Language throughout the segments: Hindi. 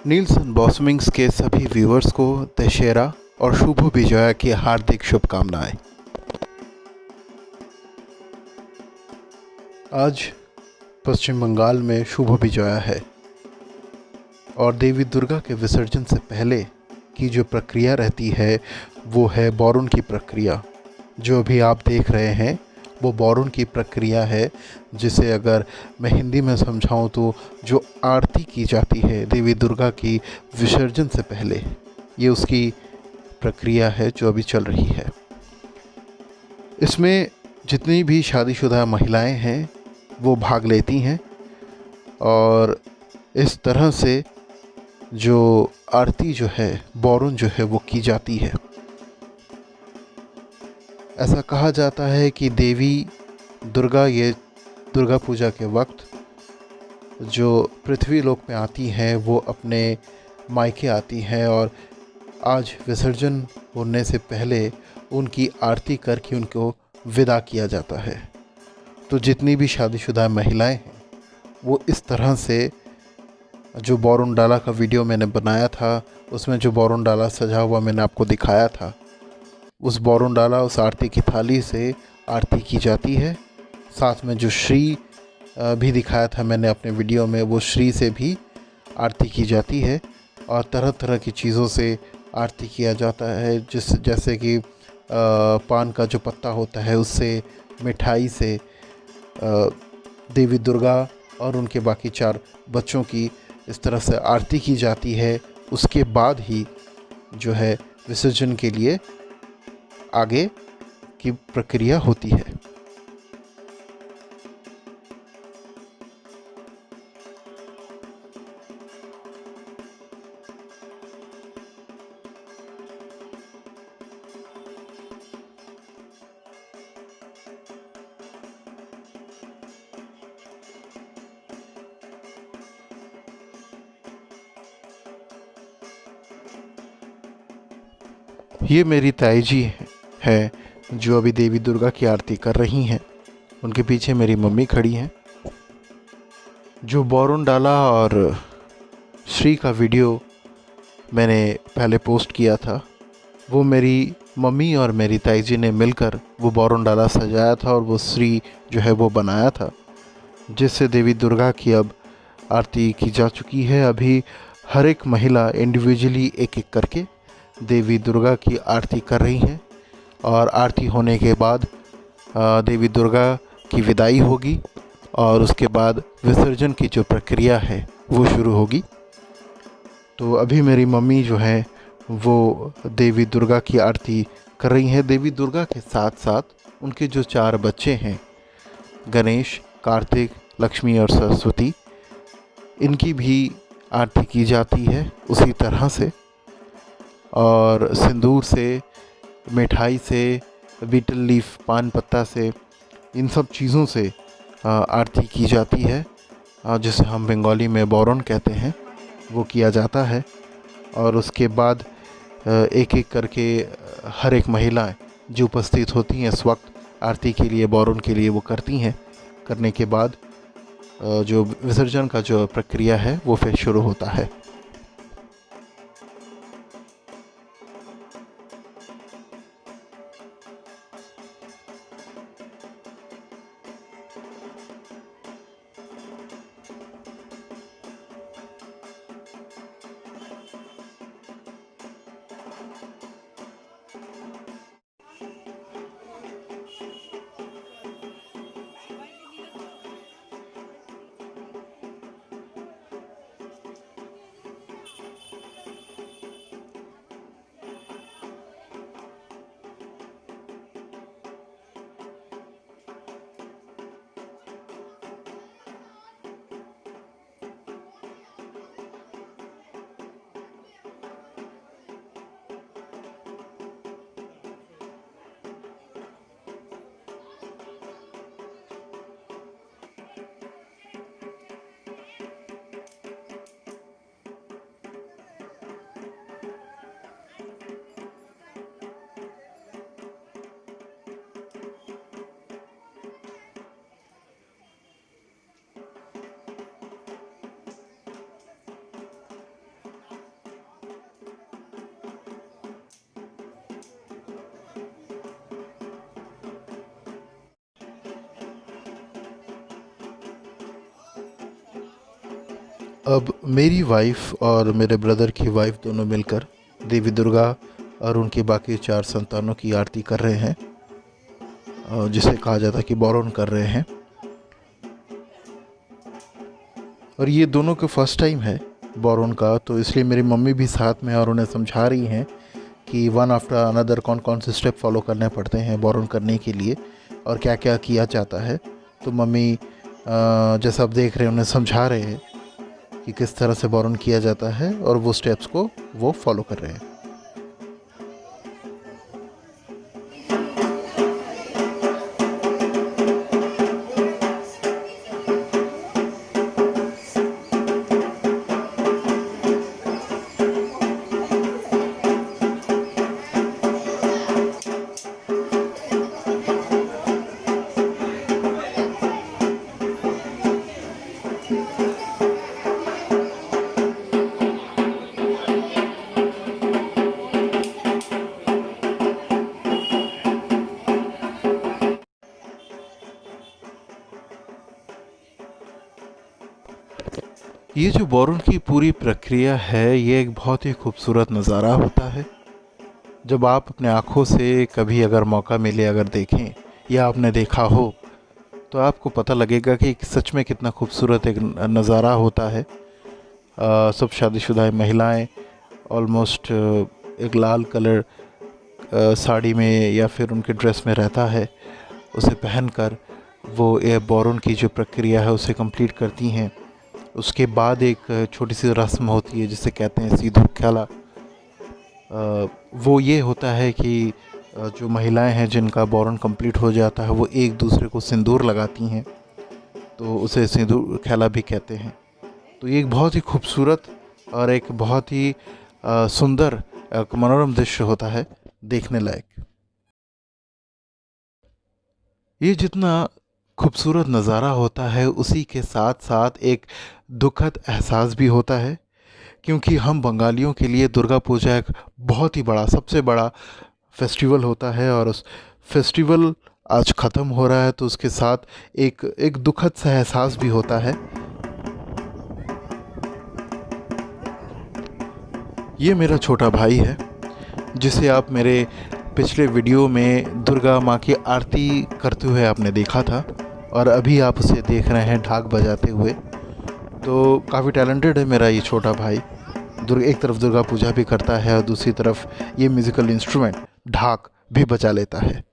नील्सन बॉसमिंग्स के सभी व्यूअर्स को दशहरा और शुभ विजया की हार्दिक शुभकामनाएं। आज पश्चिम बंगाल में शुभ विजया है और देवी दुर्गा के विसर्जन से पहले की जो प्रक्रिया रहती है वो है बौरुन की प्रक्रिया। जो अभी आप देख रहे हैं वो बौरुन की प्रक्रिया है, जिसे अगर मैं हिंदी में समझाऊं तो जो आरती की जाती है देवी दुर्गा की विसर्जन से पहले, ये उसकी प्रक्रिया है जो अभी चल रही है। इसमें जितनी भी शादीशुदा महिलाएं हैं वो भाग लेती हैं और इस तरह से जो आरती जो है, बौरुन जो है वो की जाती है। ऐसा कहा जाता है कि देवी दुर्गा ये दुर्गा पूजा के वक्त जो पृथ्वी लोक में आती हैं वो अपने मायके आती हैं और आज विसर्जन होने से पहले उनकी आरती करके उनको विदा किया जाता है। तो जितनी भी शादीशुदा महिलाएं हैं वो इस तरह से, जो बौरुन डाला का वीडियो मैंने बनाया था उसमें जो बौरुन डाला सजा हुआ मैंने आपको दिखाया था, उस बौरुन डाला उस आरती की थाली से आरती की जाती है। साथ में जो श्री भी दिखाया था मैंने अपने वीडियो में, वो श्री से भी आरती की जाती है और तरह तरह की चीज़ों से आरती किया जाता है, जैसे कि पान का जो पत्ता होता है उससे, मिठाई से, देवी दुर्गा और उनके बाकी 4 बच्चों की इस तरह से आरती की जाती है। उसके बाद ही जो है विसर्जन के लिए आगे की प्रक्रिया होती है। ये मेरी ताई जी है जो अभी देवी दुर्गा की आरती कर रही हैं। उनके पीछे मेरी मम्मी खड़ी हैं। जो बौरुन डाला और श्री का वीडियो मैंने पहले पोस्ट किया था, वो मेरी मम्मी और मेरी ताई जी ने मिलकर वो बौरुन डाला सजाया था और वो श्री जो है वो बनाया था, जिससे देवी दुर्गा की अब आरती की जा चुकी है। अभी हर एक महिला इंडिविजुअली एक एक करके देवी दुर्गा की आरती कर रही हैं और आरती होने के बाद देवी दुर्गा की विदाई होगी और उसके बाद विसर्जन की जो प्रक्रिया है वो शुरू होगी। तो अभी मेरी मम्मी जो है वो देवी दुर्गा की आरती कर रही हैं। देवी दुर्गा के साथ साथ उनके जो 4 बच्चे हैं, गणेश, कार्तिक, लक्ष्मी और सरस्वती, इनकी भी आरती की जाती है उसी तरह से। और सिंदूर से, मिठाई से, बीटल लीफ पान पत्ता से, इन सब चीज़ों से आरती की जाती है, जिसे हम बंगाली में बौरुन कहते हैं, वो किया जाता है। और उसके बाद एक एक करके हर एक महिलाएं जो उपस्थित होती हैं इस वक्त आरती के लिए, बौरुन के लिए, वो करती हैं। करने के बाद जो विसर्जन का जो प्रक्रिया है वो फिर शुरू होता है। अब मेरी वाइफ और मेरे ब्रदर की वाइफ दोनों मिलकर देवी दुर्गा और उनके बाकी 4 संतानों की आरती कर रहे हैं, जिसे कहा जाता है कि बौरन कर रहे हैं। और ये दोनों का फर्स्ट टाइम है बौरन का, तो इसलिए मेरी मम्मी भी साथ में और उन्हें समझा रही हैं कि वन आफ्टर अनदर कौन कौन से स्टेप फॉलो करने पड़ते हैं बौरन करने के लिए और क्या क्या किया जाता है। तो मम्मी जैसा आप देख रहे हैं उन्हें समझा रहे हैं कि किस तरह से बौरन किया जाता है और वो स्टेप्स को वो फॉलो कर रहे हैं। ये जो बौरन की पूरी प्रक्रिया है, ये एक बहुत ही खूबसूरत नज़ारा होता है। जब आप अपने आँखों से कभी अगर मौका मिले, अगर देखें या आपने देखा हो, तो आपको पता लगेगा कि सच में कितना खूबसूरत एक नज़ारा होता है। सब शादीशुदा महिलाएं ऑलमोस्ट एक लाल कलर साड़ी में या फिर उनके ड्रेस में रहता है, उसे पहनकर वो ये बौरन की जो प्रक्रिया है उसे कंप्लीट करती हैं। उसके बाद एक छोटी सी रस्म होती है जिसे कहते हैं सिंदूर खेला। वो ये होता है कि जो महिलाएं हैं जिनका बौरन कंप्लीट हो जाता है वो एक दूसरे को सिंदूर लगाती हैं, तो उसे सिंदूर खेला भी कहते हैं। तो ये एक बहुत ही खूबसूरत और एक बहुत ही सुंदर मनोरम दृश्य होता है, देखने लायक। ये जितना खूबसूरत नज़ारा होता है उसी के साथ साथ एक दुखद एहसास भी होता है, क्योंकि हम बंगालियों के लिए दुर्गा पूजा एक बहुत ही बड़ा, सबसे बड़ा फेस्टिवल होता है और उस फेस्टिवल आज ख़त्म हो रहा है, तो उसके साथ एक दुखद सा एहसास भी होता है। ये मेरा छोटा भाई है जिसे आप मेरे पिछले वीडियो में दुर्गा माँ की आरती करते हुए आपने देखा था और अभी आप उसे देख रहे हैं ढाक बजाते हुए। तो काफ़ी टैलेंटेड है मेरा ये छोटा भाई। एक तरफ दुर्गा पूजा भी करता है और दूसरी तरफ ये म्यूज़िकल इंस्ट्रूमेंट ढाक भी बजा लेता है।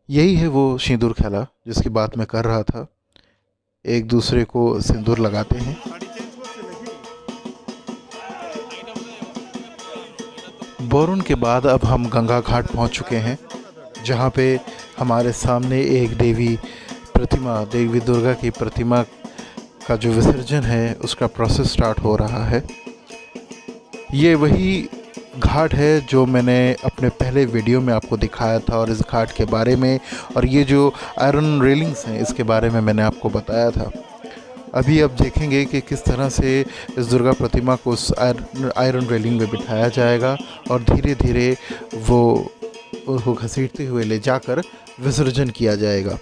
यही है वो सिंदूर खेला जिसकी बात मैं कर रहा था। एक दूसरे को सिंदूर लगाते हैं। बौरन के बाद अब हम गंगा घाट पहुंच चुके हैं, जहां पे हमारे सामने एक देवी दुर्गा की प्रतिमा का जो विसर्जन है उसका प्रोसेस स्टार्ट हो रहा है। ये वही घाट है जो मैंने अपने पहले वीडियो में आपको दिखाया था और इस घाट के बारे में और ये जो आयरन रेलिंग्स हैं इसके बारे में मैंने आपको बताया था। अभी आप देखेंगे कि किस तरह से इस दुर्गा प्रतिमा को उस आयरन रेलिंग में बिठाया जाएगा और धीरे धीरे वो उसको घसीटते हुए ले जाकर विसर्जन किया जाएगा।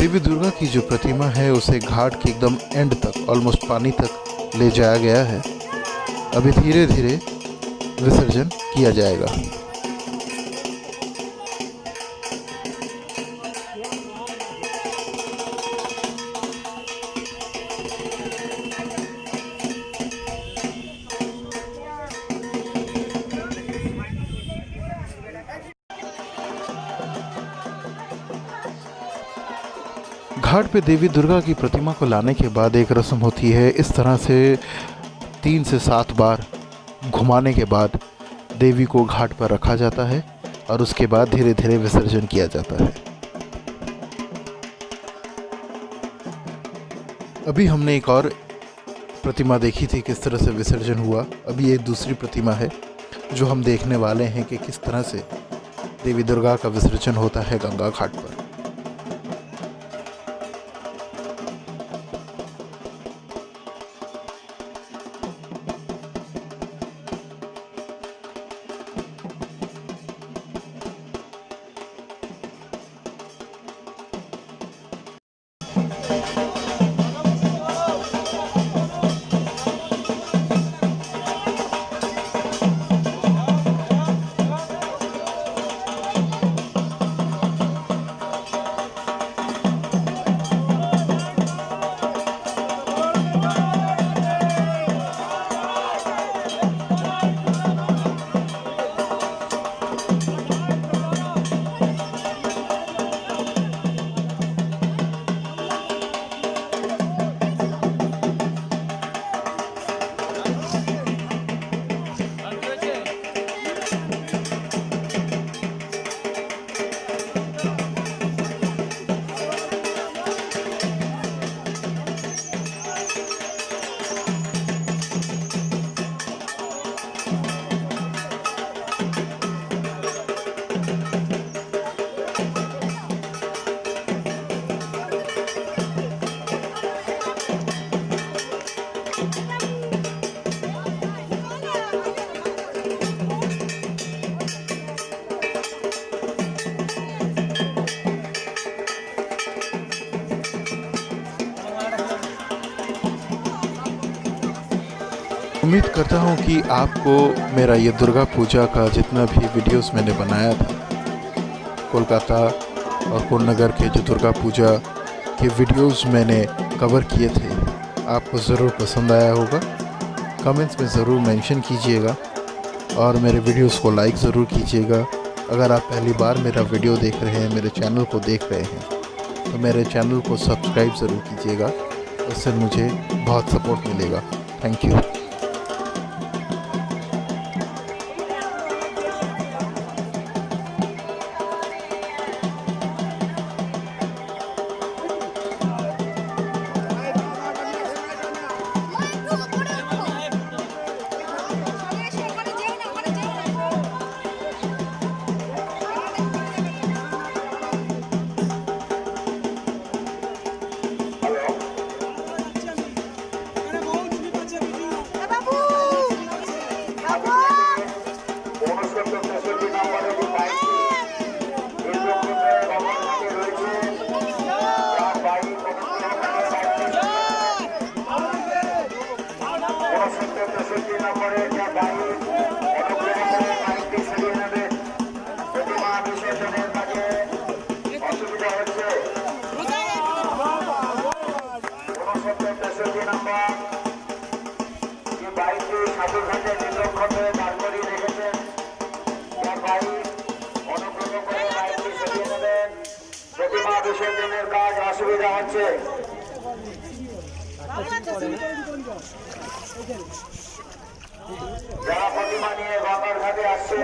देवी दुर्गा की जो प्रतिमा है उसे घाट के एकदम एंड तक, ऑलमोस्ट पानी तक ले जाया गया है। अभी धीरे धीरे विसर्जन किया जाएगा। घाट पे देवी दुर्गा की प्रतिमा को लाने के बाद एक रस्म होती है। इस तरह से 3 से 7 बार घुमाने के बाद देवी को घाट पर रखा जाता है और उसके बाद धीरे धीरे विसर्जन किया जाता है। अभी हमने एक और प्रतिमा देखी थी किस तरह से विसर्जन हुआ। अभी एक दूसरी प्रतिमा है जो हम देखने वाले हैं कि किस तरह से देवी दुर्गा का विसर्जन होता है गंगा घाट पर। उम्मीद करता हूँ कि आपको मेरा ये दुर्गा पूजा का जितना भी वीडियोस मैंने बनाया था कोलकाता और कोन्नगर के जो दुर्गा पूजा के वीडियोस मैंने कवर किए थे आपको ज़रूर पसंद आया होगा। कमेंट्स में ज़रूर मेंशन कीजिएगा और मेरे वीडियोस को लाइक ज़रूर कीजिएगा। अगर आप पहली बार मेरा वीडियो देख रहे हैं, मेरे चैनल को देख रहे हैं, तो मेरे चैनल को सब्सक्राइब ज़रूर कीजिएगा। उससे मुझे बहुत सपोर्ट मिलेगा। Thank you. অসুবিধা হচ্ছে যারা প্রতিমা নিয়ে গঙ্গার ঘাটে আসছে